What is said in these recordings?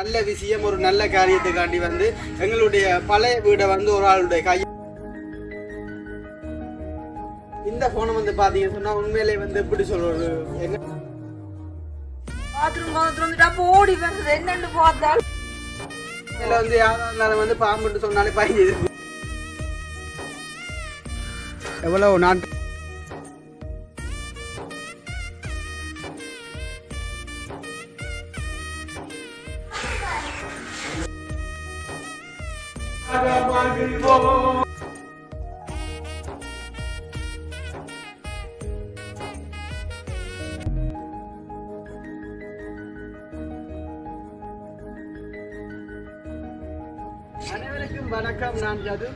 நல்ல விஷயம் ஒரு நல்ல காரியத்துக்காண்டி வந்து எங்களுடைய பழைய வீடை வந்து ஒரு ஆளுடைய கை இந்த போனை வந்து பாத்தீங்கன்னு சொன்னா உண்மையிலே வந்து எப்படி சொல்றது என்ன ஓடி வருது என்னன்னு பார்த்தால் இதுல வந்து யாராவது வந்து பாம்புன்னு சொன்னாலே பயந்து எவ்வளவு நான் அனைவருக்கும் வணக்கம். நான் ஜது.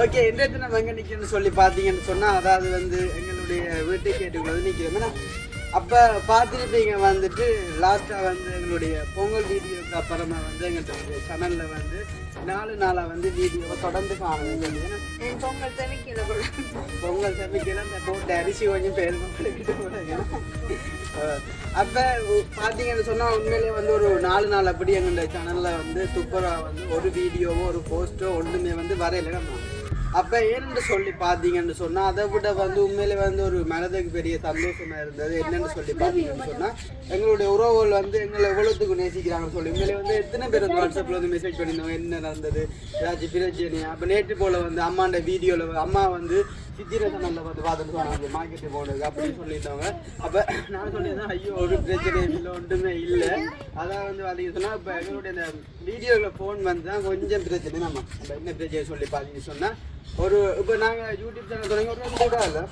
ஓகே, இன்றைய தினம் எங்க நிற்கணும்னு சொல்லி பார்த்தீங்கன்னு சொன்னா அதாவது வந்து எங்களுடைய வீட்டை கேட்டுக்குள்ளது நிற்கிறோம். அப்போ பார்த்துருப்பீங்க வந்துட்டு லாஸ்ட்டாக வந்து எங்களுடைய பொங்கல் வீடியோக்கு அப்புறமா வந்து எங்களுடைய சேனலில் வந்து 4 நாளாக வந்து வீடியோவை தொடர்ந்து காணுங்க. பொங்கல் சமைக்கல அந்த போட்டு அரிசி கொஞ்சம் பேர் அப்போ பார்த்தீங்கன்னு சொன்னால் உண்மையிலே வந்து ஒரு 4 நாள் அப்படி எங்களுடைய சேனலில் வந்து சூப்பராக வந்து ஒரு வீடியோவோ ஒரு போஸ்ட்டோ ஒன்றுமே வந்து வரையில நம்ம அப்போ ஏன்னு சொல்லி பார்த்தீங்கன்னு சொன்னால் அதை விட வந்து உண்மையிலே வந்து ஒரு மனதுக்கு பெரிய சந்தோஷமாக இருந்தது. என்னென்னு சொல்லி பார்த்தீங்கன்னு சொன்னால் எங்களுடைய உறவுகள் வந்து எங்களை எவ்வளோத்துக்கு நேசிக்கிறாங்கன்னு சொல்லி உண்மையிலே வந்து எத்தனை பேர் வந்து வாட்ஸ்அப்பில் வந்து மெசேஜ் பண்ணியிருந்தாங்க என்ன நடந்தது ஏதாச்சும் பிரச்சனையா. அப்போ நேற்று போல் வந்து அம்மாண்ட வீடியோவில் அம்மா வந்து சித்திரை சேனலில் வந்து பார்த்துட்டு சொன்னாங்க மார்க்கெட்டு போனது அப்படின்னு சொல்லியிருந்தாங்க. அப்போ நான் சொல்லியிருந்தேன் ஐயோ ஒரு பிரச்சனையும் இல்லை ஒன்றுமே இல்லை. அதான் வந்து பார்த்தீங்கன்னு சொன்னால் இப்போ எங்களுடைய இந்த வீடியோவில் ஃபோன் வந்து தான் கொஞ்சம் பிரச்சனை நம்ம அந்த என்ன பிரச்சனை சொல்லி பார்த்தீங்கன்னு சொன்னால் ஒரு இப்போ நாங்கள் யூடியூப் சேனல் தொடங்கி ஒரு வருஷம் கூட இல்லை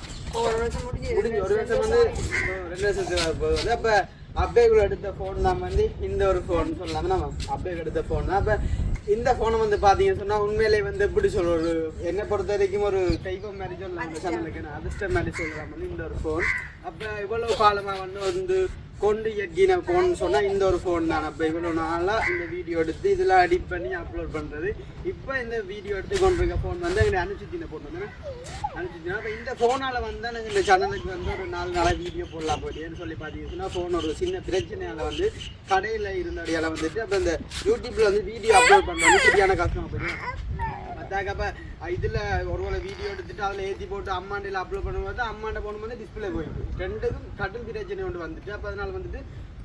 முடிஞ்சு ஒரு வருஷம் வந்து 2 வருஷத்துக்கு போகுது. அப்போ அப்பேக்குள்ள எடுத்த ஃபோன் தான் வந்து இந்த ஒரு ஃபோன் சொல்லலாமா நம்ம அப்பேக்கு எடுத்த ஃபோன் தான். அப்போ இந்த ஃபோனை வந்து பார்த்தீங்கன்னு சொன்னால் உண்மையிலே வந்து எப்படி சொல்ல ஒரு என்னை பொறுத்த வரைக்கும் ஒரு தெய்வம் மாதிரி சொல்லலாம் இந்த சேனலுக்கு நான் அதிர்ஷ்டம் மாதிரி சொல்லலாம் வந்து இந்த ஒரு ஃபோன். அப்போ இவ்வளோ காலமாக வந்து கொண்டு எக்கின ஃபோன்னு சொன்னால் இந்த ஒரு ஃபோன் தான். அப்போ இவ்வளோ நாளாக இந்த வீடியோ எடுத்து இதெல்லாம் எடிட் பண்ணி அப்லோட் பண்ணுறது. இப்போ இந்த வீடியோ எடுத்து கொண்டிருக்க ஃபோன் வந்து எங்களுக்கு அனுப்பிச்சின ஃபோன் வந்து அனுப்பிச்சினா. அப்போ இந்த ஃபோனால் வந்து நாங்கள் இந்த சேனலுக்கு வந்து ஒரு 4 நாளாக வீடியோ போடலாம் போயிட்டேன்னு சொல்லி பார்த்தீங்கன்னா ஃபோன் ஒரு சின்ன பிரச்சனையால் வந்து கடையில் இருந்தபடியால் வந்துட்டு அப்போ இந்த யூடியூப்பில் வந்து வீடியோ அப்லோட் பண்ணுறது சரியான கஷ்டமாக போயிடும். அப்போ இதில் ஒருவேளை வீடியோ எடுத்துட்டு அதில் ஏற்றி போட்டு அம்மாண்டில் அப்லோட் பண்ணும்போது அம்மாண்ட போகும்போது டிஸ்பிளே போயிடுது. ரெண்டுக்கும் கடும் பிரச்சனை ஒன்று வந்துட்டு அப்போ அதனால் வந்துட்டு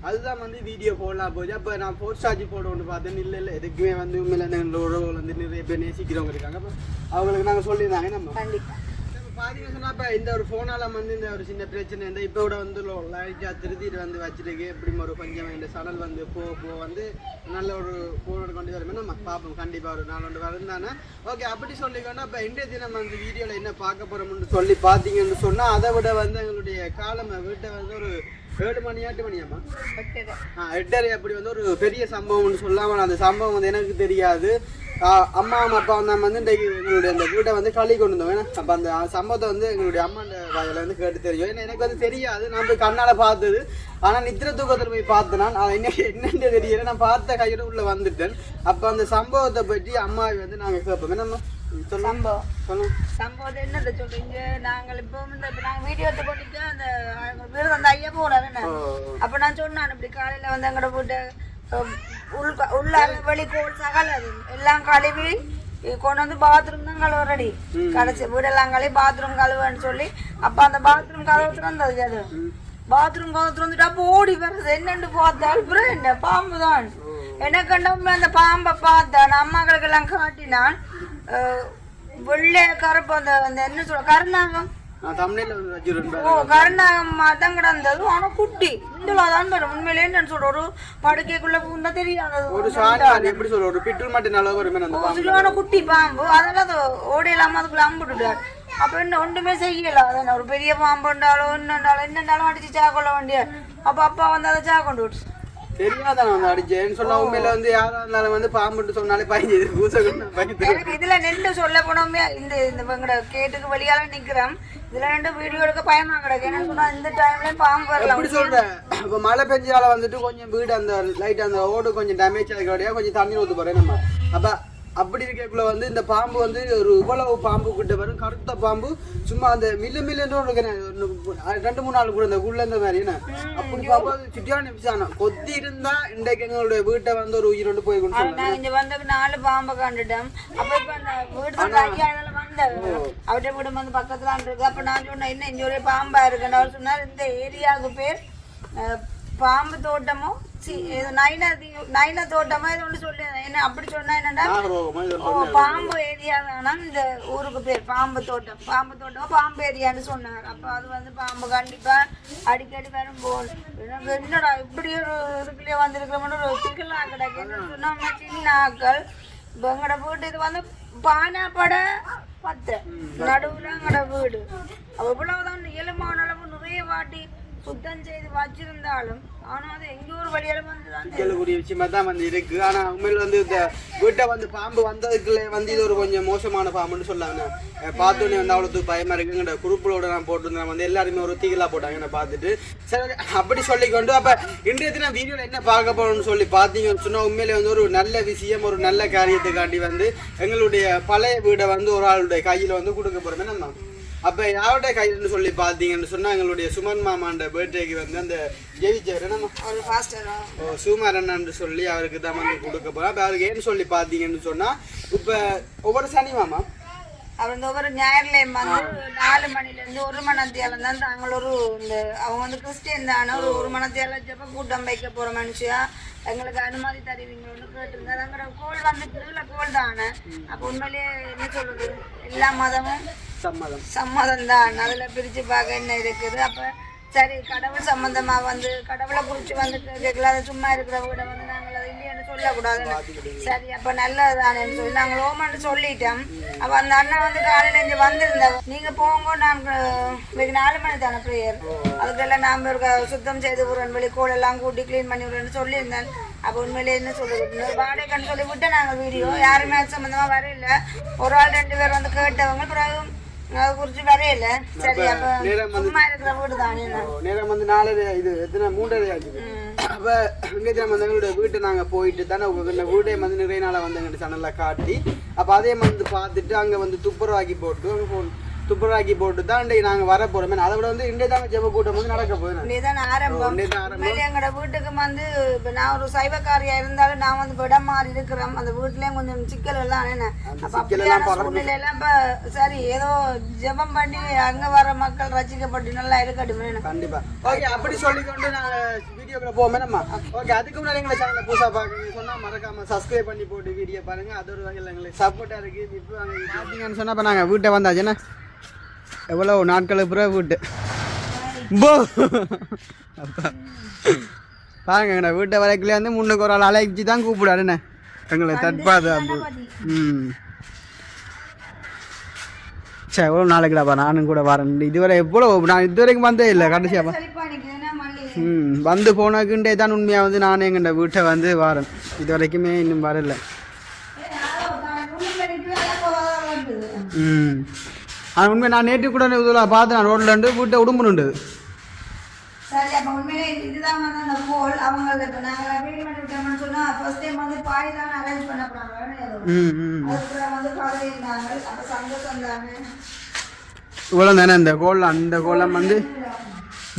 அதுதான் வந்து வீடியோ போடலாம் போச்சு. அப்போ நான் போஸ்ட் சார்ஜ் போட ஒன்று பார்த்தேன். இல்லை எதுக்குமே வந்து உண்மையில எங்களோட உறவுகள் வந்து நிறைய பேர் நேசிக்கிறவங்க இருக்காங்க. அப்போ அவங்களுக்கு நாங்கள் சொல்லியிருந்தாங்க நம்ம பார்த்தீங்கன்னு சொன்னால் இப்போ இந்த ஒரு ஃபோனால் வந்து இந்த ஒரு சின்ன பிரச்சனை இந்த இப்போ கூட வந்து லைட்டாக திருத்திட்டு வந்து வச்சுருக்கு. எப்படி ஒரு கொஞ்சம் இந்த சடல் வந்து போ வந்து நல்ல ஒரு ஃபோனோட கொண்டு வரமே நம்ம பார்ப்போம். கண்டிப்பாக ஒரு 4 ஒன்று வருந்தானே. ஓகே, அப்படி சொல்லிக்கோன்னா இப்போ இன்றைய தினம் வந்து வீடியோவில் என்ன பார்க்க போகிறோம்னு சொல்லி பார்த்தீங்கன்னு சொன்னால் அதை விட வந்து எங்களுடைய காலம் வீட்டை வந்து ஒரு 7 மணி 8 மணியாம்மா 8:30 அப்படி வந்து ஒரு பெரிய சம்பவம்னு சொல்லாமல் அந்த சம்பவம் வந்து எனக்கு தெரியாது. அம்மா அப்பா வந்தால் வந்து இன்றைக்கு எங்களுடைய அந்த வீட்டை வந்து களி கொண்டு வந்தோம். அப்போ அந்த சம்பவத்தை வந்து எங்களுடைய அம்மாண்ட வாயில் வந்து கேட்டு தெரியும். ஏன்னா எனக்கு வந்து தெரியாது, நான் போய் கண்ணால் பார்த்தது. ஆனால் நித்திர தூக்கத்தில் போய் பார்த்தேன். நான் என்னென்னு தெரியல, நான் பார்த்த கையோட உள்ள வந்துட்டேன். அப்போ அந்த சம்பவத்தை பற்றி அம்மாவை வந்து நாங்கள் கேட்போம். நம்ம சம்பவம் என்னது சொல்றீங்க? நாங்கள் இப்போ நாங்கள் வீடியோ எடுத்து போட்டுட்டு அந்த வீடு வந்து ஐயா போறாரு. அப்போ நான் சொன்னேன் இப்படி காலையில் வந்து எங்களோட போட்டு உள்ள வெளி கோல் சகல எல்லாம் கழுவி கொண்டு வந்து பாத்ரூம் தான் கழுவுறடி கடைசி வீடெல்லாம் கழுவி பாத்ரூம் கழுவுன்னு சொல்லி அப்போ அந்த பாத்ரூம் கழுவுறதுக்கு வந்தது. அது பாத்ரூம் கழுவுறது வந்துட்டு அப்போ ஓடி வருது என்னன்னு பார்த்தால் அப்புறம் என்ன பாம்பு தான். எனக்கு அந்த பாம்பை பார்த்தேன் அம்மாக்களுக்கு எல்லாம் காட்டினான். வெள்ளை கருப்பு அந்த என்ன சொல்ல கருநாகம் கருநாகம் தான் கிடந்தது. ஆனா குட்டி இந்துலாதான் வரும் உண்மையிலே நான் சொல்ற ஒரு படுக்கைக்குள்ள பூந்தா தெரியாது குட்டி பாம்பு. அதெல்லாம் ஓடி இல்லாம அதுக்குள்ள அம்புட்டுட்டாரு. அப்ப என்ன ஒன்றுமே செய்யல. அதான் ஒரு பெரிய பாம்பு இருந்தாலும் என்னண்டாலும் அடிச்சு சாக்கொள்ள வேண்டிய. அப்ப அப்பா வந்து அதை சாக்கொண்டு விட்டு தெரியாதான் வந்து அடிச்சேன்னு சொன்னா உண்மையில வந்து யாரா இருந்தாலும் வந்து பாம்புட்டு சொன்னாலே பயந்து எனக்கு இதுல நெண்டு சொல்ல போனோமே இந்த கேட்டுக்கு வெளியால நிக்கிறோம். இதுல 2 வீடியோ எடுக்க பயமா கிடக்கு. என்ன சொன்னா இந்த டைம்ல பாம்பு வரலாம் அப்படி சொல்றேன். இப்ப மழை பெஞ்சால வந்துட்டு கொஞ்சம் வீடு அந்த லைட் அந்த ஓடு கொஞ்சம் டேமேஜ் ஆகிக்க கொஞ்சம் தண்ணி ஊற்று போறேன் நம்ம. அப்ப அப்படி இருக்கக்குள்ள வந்து இந்த பாம்பு வந்து ஒரு இவ்வளவு பாம்பு கிட்ட வரும் கருத்த பாம்பு சும்மா அந்த மில்லுன்னு 2-3 நாள் கூட இந்த உள்ள இந்த மாதிரி அப்படி பாப்பா சுட்டியான விசாரணம் கொத்தி இருந்தா இன்றைக்கு எங்களுடைய வீட்டை வந்து ஒரு உயிரோடு போய் கொண்டு இங்க வந்து 4 பாம்பை கண்டுட்டோம். அப்ப இப்ப அந்த வீடு ஐயாயிரம் வந்தாங்க அவர்கிட்ட வீடு வந்து பக்கத்துல இருக்கு. அப்ப நான் சொன்னேன் என்ன இங்க ஒரே பாம்பா இருக்குன்னு அவர் சொன்னார் இந்த ஏரியாவுக்கு பேர் பாம்பு தோட்டமோ நைனா தோட்டமா இது ஒன்று சொல்லி என்ன அப்படி சொன்னா என்னன்னா பாம்பு ஏரியா தானா இந்த ஊருக்கு பேர் பாம்பு தோட்டம் பாம்பு ஏரியான்னு சொன்னார். அப்ப அது வந்து பாம்பு கண்டிப்பா அடிக்கடி வரும் போல் என்னடா இப்படி ஒரு இதுக்குள்ளே வந்திருக்கிறோம்னு ஒரு திகழா கிடக்கு சொன்னா சின்ன ஆக்கள் இப்போ எங்களோட வீட்டு இது வந்து பானாப்பட 10 நடுவுல எங்களோட வீடு அவ்வளவுதான் இயலுமான அளவு நிறைய வாட்டி சுத்தம் செய்து வச்சிருந்தாலும் ஆனா அது எங்க ஒரு வழியால வந்துதான் விஷயமா தான் வந்து இருக்கு. ஆனா உண்மையில வந்து இந்த வீட்டை வந்து பாம்பு வந்ததுக்குள்ள வந்து இது ஒரு கொஞ்சம் மோசமான பாம்புன்னு சொல்லாங்க. பார்த்தோன்னே வந்து அவ்வளவு பயமா இருக்குங்கிற குரூப்புகளோட நான் போட்டிருந்தேன் வந்து எல்லாருமே ஒரு தீகலா போட்டாங்க நான் பார்த்துட்டு சரி அப்படி சொல்லிக்கொண்டு அப்ப இன்றைய தினம் வீடியோல என்ன பார்க்க போறோம்னு சொல்லி பார்த்தீங்கன்னு சொன்னா உண்மையிலே வந்து ஒரு நல்ல விஷயம் ஒரு நல்ல காரியத்துக்காண்டி வந்து எங்களுடைய பழைய வீடை வந்து ஒரு ஆளுடைய கையில வந்து கொடுக்க போறோமே நம்ம. அப்போ யாருடைய கையில்னு சொல்லி பார்த்தீங்கன்னு சொன்னால் எங்களுடைய சுமன் மாமாண்ட பர்த்டேக்கு வந்து அந்த ஜெயிச்சவர் நம்ம சுமரன்னு சொல்லி அவருக்கு தான் வந்து கொடுக்க போகிறோம். அப்போ அவருக்கு ஏன்னு சொல்லி பார்த்தீங்கன்னு சொன்னால் இப்போ ஒவ்வொரு சனி மாமா அவர் வந்து ஒவ்வொரு ஞாயிறுலையும் வந்து 4 மணிலேருந்து 1 மணத்தியாலம் தான் நாங்கள் ஒரு இந்த அவங்க வந்து கிறிஸ்டியன் தானே ஒரு மணத்தியாலம் ஜெப கூட்டம் வைக்க போகிற மனுஷியா எங்களுக்கு அனுமதி தருவீங்கன்னு கேட்டிருந்தாரு. அங்கே கோல் வந்து திருவிழா கோல் தானே. அப்போ உண்மையிலேயே என்ன சொல்றது எல்லா மதமும் சம்மதம் தான். அதில் பிரித்து பார்க்க என்ன இருக்குது. அப்போ சரி கடவுள் சம்பந்தமா வந்து கடவுளை குறித்து வந்து கேட்கல அதை சும்மா இருக்கிற வீட வந்து நாங்கள் அதை இல்லைன்னு சொல்லக்கூடாதுன்னு சரி அப்போ நல்லதுதானேன்னு சொல்லி நாங்கள் ஓமான்னு சொல்லிட்டோம். அப்போ அந்த அண்ணா வந்து காலையில் இங்கே வந்திருந்தோம் நீங்கள் போங்க நாங்கள் 4 மணி தானே ப்ரேயர் அதுக்கெல்லாம் நாம் ஒரு சுத்தம் செய்து விடுறோம் வெளிக்கோள் எல்லாம் கூட்டி க்ளீன் பண்ணி விடுறேன்னு சொல்லியிருந்தேன். அப்போ உண்மையிலே என்ன சொல்லுறது வாடகைன்னு சொல்லி விட்டு நாங்கள் வீடியோ யாருமே சம்மந்தமாக வரையில ஒரு ஆள் 2 பேர் வந்து கேட்டவங்க பிறகு அதை குறித்து வரையில சரி அப்போ சும்மா இருக்கிற வீடு தானே நேரம் வந்து 4 இது எத்தனை 3:30 ஆச்சு. அப்போ இங்கே வந்து எங்களுடைய வீட்டை நாங்கள் போயிட்டு தானே வீடே வந்து நிறைய நாளாக வந்து எங்கிட்ட சேனலில் காட்டி அப்போ அதே வந்து பார்த்துட்டு அங்கே வந்து துப்புரவாக்கி போட்டு அங்கே துப்புரவாக்கி போட்டு தான் இன்றைக்கு நாங்கள் வர போகிறோமே. அதை விட வந்து இன்றைய தாங்க ஜெப கூட்டம் வந்து நடக்க போகுது. ஆரம்பம் எங்களோட வீட்டுக்கு வந்து இப்போ நான் ஒரு சைவக்காரியா இருந்தாலும் நான் வந்து விட மாறி இருக்கிறோம். அந்த வீட்லேயும் கொஞ்சம் சிக்கல் எல்லாம் சூழ்நிலையெல்லாம் இப்போ சரி ஏதோ ஜெபம் பண்ணி அங்கே வர மக்கள் ரசிக்கப்பட்டு நல்லா இருக்கட்டும் கண்டிப்பா. ஓகே அப்படி சொல்லிக்கொண்டு நாங்கள் வீடியோக்குள்ள போவோமே நம்ம. ஓகே அதுக்கு முன்னாடி எங்களை சேனலை புதுசாக பார்க்க சொன்னால் மறக்காம சப்ஸ்கிரைப் பண்ணி போட்டு வீடியோ பாருங்க. அது ஒரு வகையில் எங்களுக்கு சப்போர்ட்டாக இருக்குது. இப்போ பார்த்தீங்கன்னு சொன்னால் இப்போ நாங்கள் வீட்டை வந்தாச்சுன்னா எவ்வளோ நாட்களுக்கு பிறகு வீட்டு பாருங்க எங்கண்ணா வீட்டை வரைக்குள்ளே வந்து முன்னுக்கு ஒரு ஆள் அழைச்சி தான் கூப்பிடாருண்ணே எங்களை தட்பாது அப்படி சரி எவ்வளோ நாளைக்குடாப்பா நானும் கூட வரேன். இதுவரை எவ்வளோ நான் இதுவரைக்கும் வந்தே இல்லை கடைசியாப்பா வந்து போனக்குண்டே தான் உண்மையாக வந்து நானே எங்கண்ட வீட்டை வந்து வரேன். இது வரைக்குமே இன்னும் வரல. ஆனால் உண்மை நான் நேற்று கூட இதில் பார்த்து நான் ரோட்டில் இருந்து வீட்டை உடும்புனுண்டு சரி அப்போ உண்மையிலே இதுதான் வந்து அந்த கோல் அவங்களுக்கு இப்போ நாங்கள் வீடு பண்ணி விட்டோம்னு சொன்னால் ஃபர்ஸ்ட் டைம் வந்து பாய் தான் அரேஞ்ச் பண்ண போகிறாங்க அதுக்கப்புறம் வந்து கதை இருந்தாங்க. அப்போ சந்தோஷம் தானே இவ்வளோ தானே இந்த கோலம் அந்த கோலம் வந்து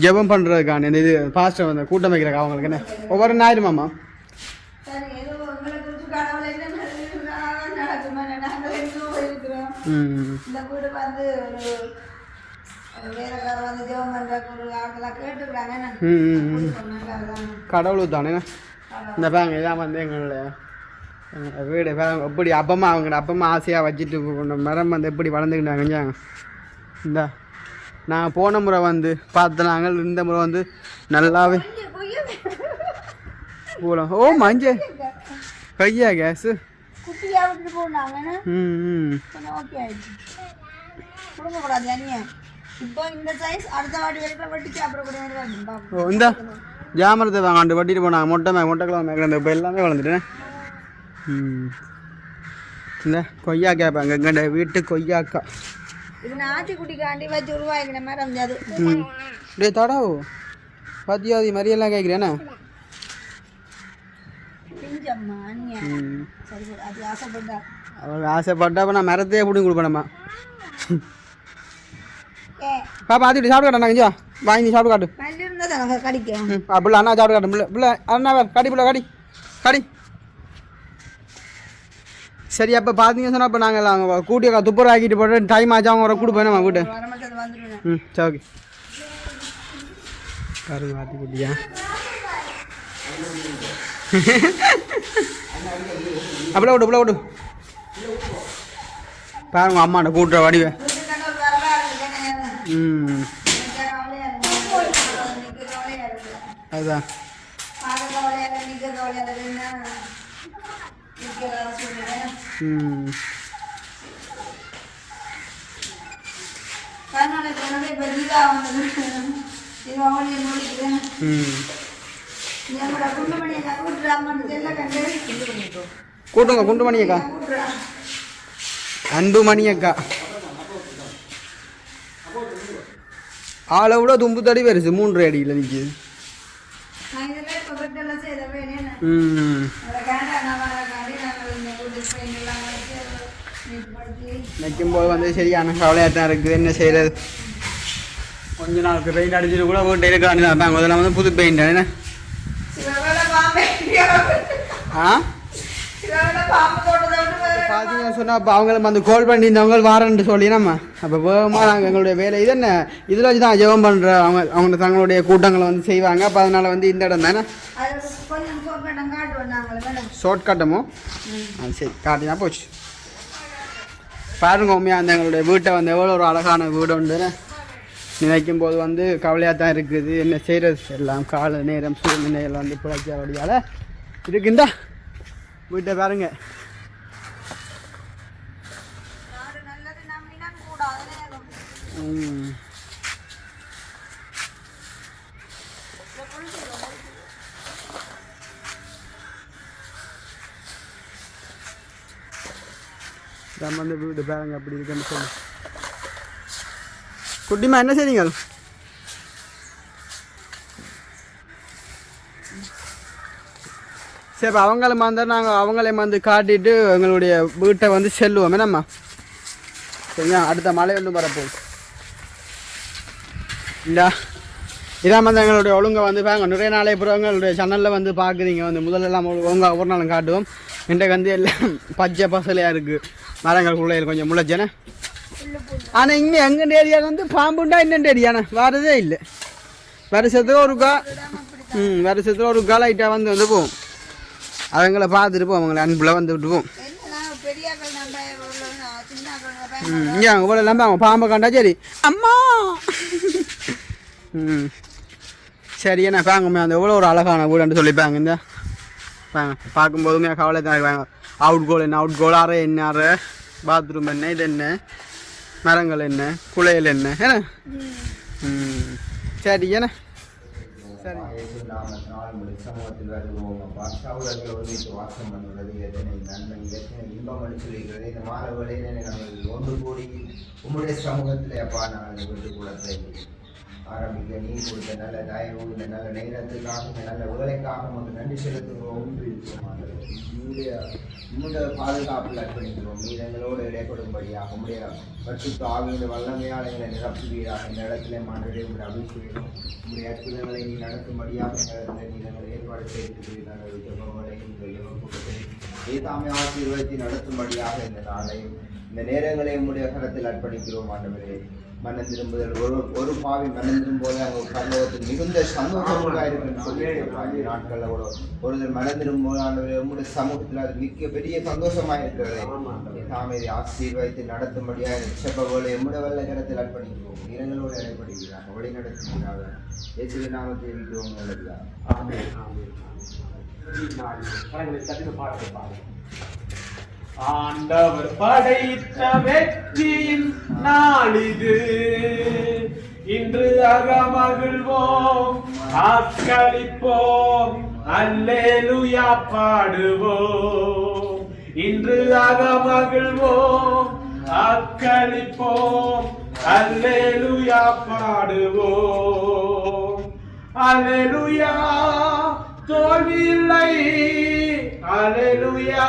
ஜெபம் பண்ணுறதுக்கான இந்த இது பாஸ்டர் வந்து கூட்டம் வைக்கிறாங்க அவங்களுக்கு என்ன ஒவ்வொரு ஞாயிறு மாமா சரி ஏதோ உங்களை குறித்து கடவுள் என்ன நடக்குமா நாங்கள் எங்கேயோ இருக்கிறோம். இந்த வீடு வந்து கடவுள் தானே இந்த பேங்க இதான் வந்து எங்களுடைய வீடு எப்படி அப்பமா அவங்க அப்பமா ஆசையாக வச்சுட்டு மரம் வந்து எப்படி வளர்ந்துக்கிட்டாங்க. இந்த நான் போன முறை வந்து பார்த்தனாங்க இந்த முறை வந்து நல்லாவே போகலாம். ஓ மஞ்ச கையா கேஸு இந்த ஜாமரத்தை வாங்க வட்டிட்டு போனாங்க மொட்டை கிழமை இப்போ எல்லாமே வளர்ந்துட்டேன். இந்த கொய்யா கேட்பாங்க எங்கள்ட வீட்டு கொய்யாக்கா டே தடாவோ பாத்தியாதி மாதிரியெல்லாம் கேட்குறேண்ணே கொஞ்சம்மா அண்ணியா சரி அது ஆசைப்பட்டா அவள் ஆசைப்பட்டா நான் மரத்தையே பிடிங்கி கொடுப்பேனம்மா பாப்பா ஆத்திட்டு சாப்பிட்டு காட்டா நாங்கள் வாங்கி நீ சாப்பிட்டு காட்டு மல்லி இருந்தால் தான் கடிக்கும் பிள்ளை அண்ணா சாப்பிட்டு காட்டும் பிள்ளை பிள்ளை அண்ணா கடி பிள்ளை கடி கடி சரி அப்போ பார்த்தீங்கன்னு சொன்னால் இப்போ நாங்கள் அவங்க கூட்டிய துப்புரம் ஆக்கிட்டு போட்டு டைம் ஆச்சு அவங்க வர கொடுப்பேன் நம்ம வீட்டு வந்துடுவேன் சரி ஓகே கரு வாத்தி குட்டியா அப்படியே விடு விடு பாருங்க அம்மாண்ட கூட்டுற வடிவேன் அதுதான் கூட்டுங்க குண்டுமணி அக்கா அன்புமணி அக்கா ஆளை விட தும்பு தடி வருது 3 அடியில் நிற்கிது நிற்கும்போது வந்து சரியான கவலையாக தான் இருக்குது என்ன செய்கிறது கொஞ்ச நாளுக்கு பெயிண்ட் அடிச்சுட்டு கூட வீட்டை இருக்கான்னு தான் அதெல்லாம் வந்து புது பெயிண்ட் என்ன பார்த்தீங்கன்னு சொன்னால் அப்போ அவங்களும் வந்து கால் பண்ணியிருந்தவங்க வாரன்ட்டு சொல்லி நம்ம அப்போ வேகமாக நாங்கள் எங்களுடைய வேலை இது என்ன இதில் வச்சு தான் ஜெபம் பண்ணுற அவங்க தங்களுடைய கூட்டங்களை வந்து செய்வாங்க அப்போ அதனால் வந்து இந்த இடம் தானே ஷார்ட் கட்டமோ சரி காட்டினா போச்சு பாருங்க உண்மையாக அந்த எங்களுடைய வீட்டை வந்து எவ்வளோ ஒரு அழகான வீடு உண்டு நினைக்கும் போது வந்து கவலையாக தான் இருக்குது என்ன செய்கிறது எல்லாம் கால நேரம் சூழ்நிலையில் வந்து பிழைக்க வழியால் இருக்குந்தா வீட்டை பாருங்க வந்து வீடு பாருங்க அப்படி இருக்குன்னு சொல்லி குட்டிமா என்ன செய்றீங்க சரி இப்போ அவங்கள வந்தால் நாங்கள் அவங்களே வந்து காட்டிட்டு எங்களுடைய வீட்டை வந்து செல்லுவோம் என்னம்மா சரிங்களா அடுத்த மழை ஒன்றும் வரப்போகுது இல்லை இதான் வந்து எங்களுடைய ஒழுங்கை வந்து பாருங்க நிறைய நாளே அப்புறம் எங்களுடைய சேனலில் வந்து பார்க்குறீங்க வந்து முதல்லலாம் ஒழுங்காக ஒரு நாளும் காட்டுவோம் இன்றைக்கு வந்து எல்லாம் பச்சை பசலையாக இருக்குது மரங்களுக்குள்ளே கொஞ்சம் முளைச்சேனே ஆனால் இங்கே எங்கள் ஏரியாவில் வந்து பாம்புண்டா இன்னெண்டு ஏரியாண்ணே வரதே இல்லை வருஷத்துக்கு ஒரு லைட்டாக வந்து போவோம் அவங்கள பார்த்துட்டு போவோம் அவங்கள அன்பில் வந்து விட்டுவோம் இங்கே அவங்க போல இல்லாமல் அவங்க பாம்பை கண்டா சரி அம்மா சரி என்ன பாங்கம்மே அந்த எவ்வளோ ஒரு அழகான வீடுன்னு சொல்லிப்பாங்க இந்த பார்க்கும்போதுமே கவலை தான் இருப்பாங்க அவுட் கோல் அறை என்ன அறை பாத்ரூம் என்ன இது என்ன மரங்கள் என்ன குளையல் என்ன என்ன சரி என்ன சரி சமூகத்தில் வருவோம் வாசம் பண்ணுறது எத்தனை நன்மை எத்தனை இன்பம் சொல்லிக்கிறது இந்த மாணவர்களே நாங்கள் ஒன்று கூடி உங்களுடைய சமூகத்தில் அப்பா நாங்கள் விட்டு கூடத்தை ஆரம்பிக்க நீ கொடுத்த நல்ல தயவு இந்த நல்ல நேரத்துக்காக இந்த நல்ல உதவிக்காக நமக்கு நன்றி செலுத்துகிறோம் உங்களுடைய பாதுகாப்பில் அர்ப்பணிக்கிறோம் நீர் எங்களோடு இடைப்படும்படியாக உங்களுடைய பரிசுத்த ஆவியோட வல்லமையால் எங்களை நிரப்புவீராக இந்த இடத்துல மாண்டே உங்களுடைய அபிஷேகம் உங்களுடைய அற்புதங்களை நீ நடத்தும்படியாக இந்த இடத்துல நீ நாங்கள் ஏற்பாடு செய்திருக்கிறீர்கள் ஜபங்களை இந்த ஜபக்கூட்டத்தை ஏதாமே ஆசீர்வதித்து நடத்தும்படியாக இந்த நாளையும் இந்த நேரங்களை உங்களுடைய கரத்தில் அர்ப்பணிக்கிறோம் ஆண்டவரே மனம் திரும்புதல் ஒரு பாவி மனம் திரும்போது அங்கே பரலோகத்தில் மிகுந்த சந்தோஷமாக இருக்குன்னு சொல்லி நாட்களில் கூட ஒருத்தர் மனம் திரும்போது உங்களுடைய சமூகத்தில் அது மிக்க பெரிய சந்தோஷமாக இருக்கிறது தாமே ஆசீர்வதித்து நடத்தும்படியாக செப்பவோலை எம்முடைய வல்ல கரத்தில் அர்ப்பணிக்கிறோம் இரங்களோடு இடைப்படுகிறாங்க வழி நடத்துகிறாங்க இயேசுவின் நாமத்தை இருக்கிறோம் நல்லதா ஆண்டவர் படைத்த வெற்றியின் நாளிது இன்று அகமகிழ்வோம் ஆக்களிப்போம் அல்லேலூயா பாடுவோம் இன்று அகமகிழ்வோம் ஆக்களிப்போம் அல்லேலூயா பாடுவோம் அல்லேலூயா தோல்வி இல்லை ஹalleluya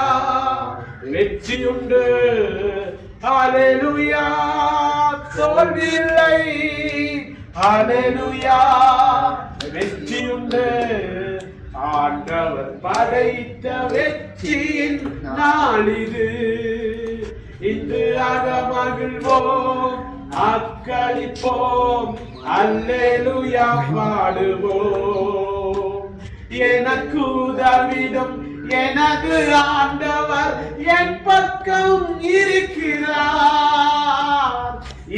வெற்றி உண்டு ஹalleluya தோல்வி இல்லை ஹalleluya வெற்றி உண்டு ஆண்டவர் படைத்த வெற்றியின் நாளிது இன்று மகிழ்வோம் அக்களிப்போம் அல்லேலூயா பாடுவோம் எனக்கு உதவிடும் எனது ஆண்டவர் என் பக்கம் இருக்கிறார்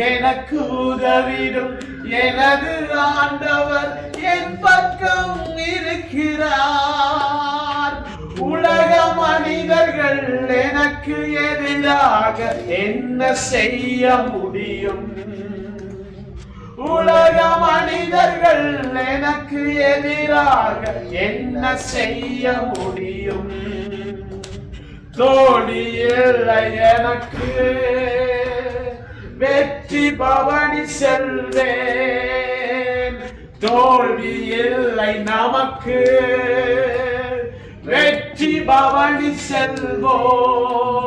எனக்கு உதவிடும் எனது ஆண்டவர் என் பக்கம் இருக்கிறார் உலக மனிதர்கள் எனக்கு எதிராக என்ன செய்ய முடியும் உலக மனிதர்கள் எனக்கு எதிராக என்ன செய்ய முடியும் தோழி இல்லை எனக்கு வெற்றி பவனி செல்வேன் தோல்வி இல்லை நமக்கு வெற்றி பவனி செல்வோம்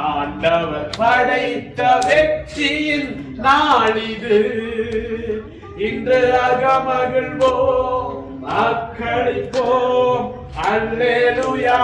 ஆண்டவர் படைத்த வெற்றியின் நாளிது இன்று மகிழ்வோம் அக்களிப்போம் அல்லேலூயா